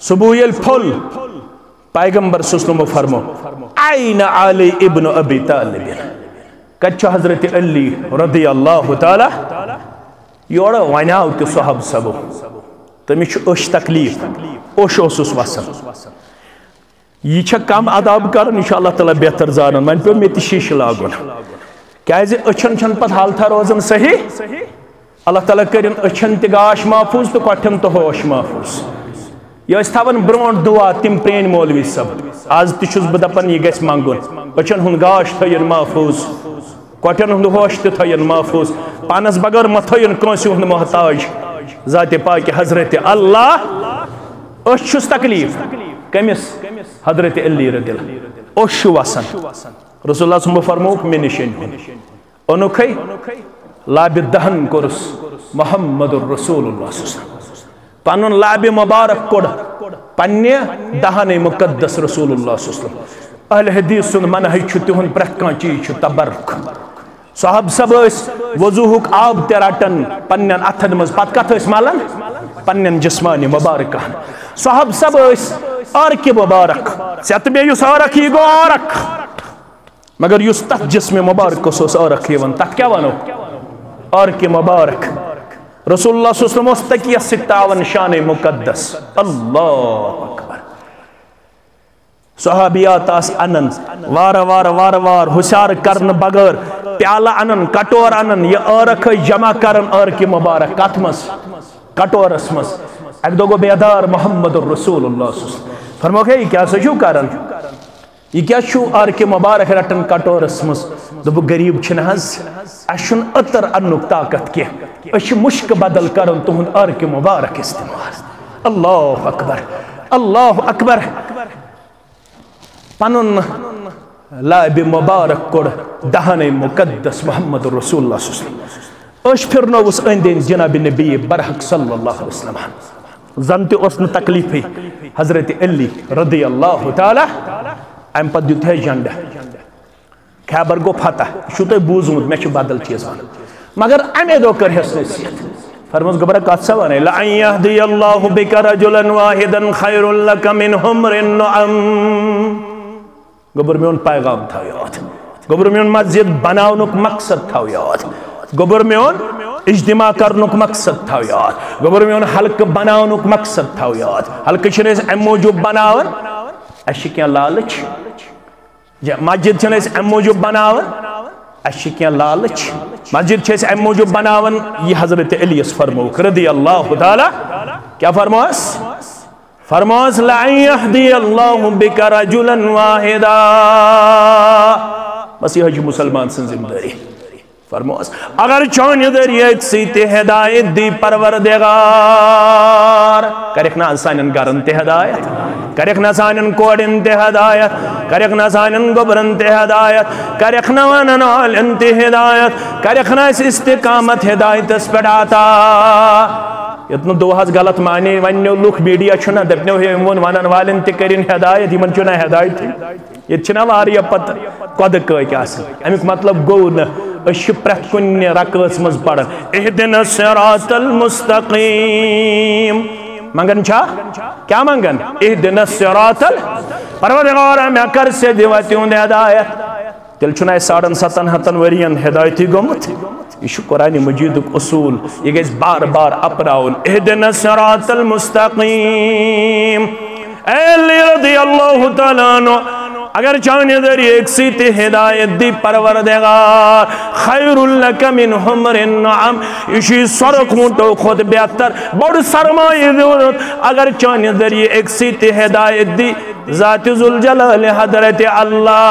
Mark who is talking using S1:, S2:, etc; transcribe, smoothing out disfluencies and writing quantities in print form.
S1: صبح یل پھل پیغمبر صلی فرمو این علی ابن ابی طالب کچھ حضرت علی رضی اللہ تعالی یوڑا ونیاو تی صحب سبو تمیش اش تکلیف اش اوسس وسن یہ چھا کم عذاب کرن انشاءاللہ تعالی بہتر زانن من پہ میں تی شیش لاگن کیازِ اچھن چھن پت حالتہ روزن صحیح اللہ تعالیٰ کرن اچھن تی گاش محفوظ تو کٹھن تو ہوش محفوظ یہ اس تھاون برونٹ دعا تم پرین مولوی سب آز تشوز بدپن یہ گیس مانگون اچھن ہن گاش تھین محفوظ کٹھن ہن ہوش تھین محفوظ پانس بغیر متھین کنسی ہن محتاج ذات پاک حضرت اللہ اش چھس تکلیف کمس حضرت علی رضی اللہ اش وسن رسول اللہ صلی اللہ فرموک میں نشین انوکھئی لاب دہن کرس محمد الرسول اللہ صلی اللہ علیہ وسلم پانون لاب مبارک کڑ پنی دہن مقدس رسول اللہ صلی اللہ علیہ وسلم اہل حدیث سن منحی چھتی ہن پرکان چیز چھ تبرک صحاب سب اس وضوحک آب تیراتن پنین اتھن مز پت کت اس مالن پنین جسمانی مبارکان صحاب سب اس آرک مبارک سیت بے یس آرک ہی گو آرک مگر یس تت جسم مبارک اس آرک ہی ون تت کیا ونو آرک مبارک رسول اللہ صلی اللہ علیہ وسلم استقیہ ستاون شان مقدس اللہ اکبر صحابیات آس انن وار حسار کرن بغیر پیالہ انن کٹور انن یہ آرک جمع کرن آرک مبارک کتمس کٹور اسمس ایک دو گو بیدار محمد الرسول اللہ صلی اللہ علیہ وسلم فرمو کہ یہ کیا سجو کرن یہ کیا شو آرک مبارک رٹن کٹور اسمس دبو غریب چھنہز اشن اتر انک طاقت کے اش مشک بدل کرن تہن آرک مبارک استعمال اللہ اکبر اللہ اکبر پنن لاب مبارک کڑ دہن مقدس محمد رسول اللہ صلی اللہ علیہ وسلم اش پھرنو اس اندین جناب نبی برحق صلی اللہ علیہ وسلم زنتی اسن تکلیفی حضرت علی رضی اللہ تعالی ام پت دیت ہے جنڈ خیبر گو فتح شو بوزمت میں چھ بدل چیز مگر امی دو کر حس نصیحت فرموز گبرہ کات سوانے لَأَن يَهْدِيَ اللَّهُ بِكَ رَجُلًا وَاحِدًا خَيْرٌ لَكَ مِنْ حُمْرِ النُّعَمْ گبر میں ان پیغام تھا یاد گبر میں ان مسجد بناونک مقصد تھا یاد گبر میں ان اجتماع کرنک مقصد تھا یاد گبر میں ان حلق بناونک مقصد تھا یاد حلق چھنے ام موجود بناون اشکیاں لالچ مسجد چھنے ام موجود بناون اشکیاں لالچ مسجد چھے ام موجود بناون یہ حضرت علیس فرموک رضی اللہ تعالی کیا فرموس فرموس لَأَن يَهْدِيَ اللَّهُ بِكَ رَجُلًا وَاحِدًا بس یہ جو مسلمان سن زمداری فرموس اگر چونی در ایک سیتے ہدایت دی پروردگار کرک نا سانن گرن تے ہدایت کرک نا سانن کوڑن تے ہدایت کرک نا سانن گبرن تے ہدایت کرک نا ونن آلن تے ہدایت کرک نا اس استقامت ہدایت اس پڑھاتا اتنا دو ہز غلط معنی ونیو لوک میڈیا چھنا دپنیو ہمون ونن والن تے کرن ہدایت یمن چھنا ہدایت یہ چھنا واریا پت قد کوئی آسن امیک مطلب گو نا اش پرت کن رکوس مز پڑھن اہدنا الصراط المستقیم منگن چھا کیا منگن اہدنا الصراط پروردگار میں کر سے دیواتیوں دے ہدایت تیل چھنا 7.5 ورین ہدایتی گمت یہ قرآن مجید اصول یہ گئے بار بار اپراؤن اہدنا الصراط المستقیم اے علی رضی اللہ تعالیٰ عنہ اگر چاہنے در ایک سیت ہدایت دی پروردگار خیر لک من حمر النعم اسی سرک مونٹو خود بہتر بڑھ سرمائی دولت اگر چاہنے در ایک سیت ہدایت دی ذات ذوالجلال حضرت اللہ